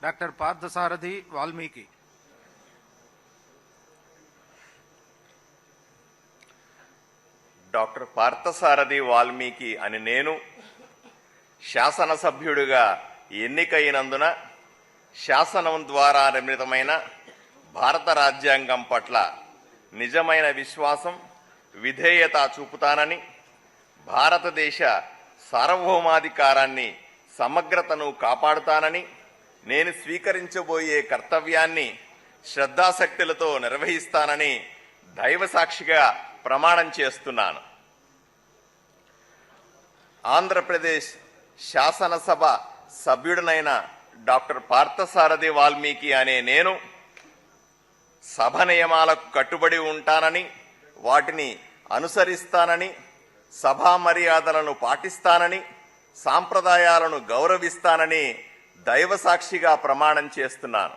Doctor Parthasarathi Valmiki. Doctor Parthasarathi Valmiki అని నేను శాసనసభ్యుడిగా ఎన్నికైనందున శాసనం ద్వారా నిర్మితమైన భారత రాజ్యాంగం పట్ల నిజమైన విశ్వాసం, విధేయత చూపుతానని, భారతదేశ సార్వభౌమాధికారాన్ని, సమగ్రతను కాపాడుతానని, నేను స్వీకరించబోయే కర్తవ్యాన్ని శ్రద్ధాశక్తులతో నిర్వహిస్తానని దైవసాక్షిగా ప్రమాణం చేస్తున్నాను. ఆంధ్రప్రదేశ్ శాసనసభ సభ్యుడినైన డాక్టర్ పార్థసారథి వాల్మీకి అనే నేను సభ నియమాలకు కట్టుబడి ఉంటానని, వాటిని అనుసరిస్తానని, సభా మర్యాదలను పాటిస్తానని, సాంప్రదాయాలను గౌరవిస్తానని దైవసాక్షిగా ప్రమాణం చేస్తున్నాను.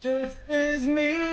This is me.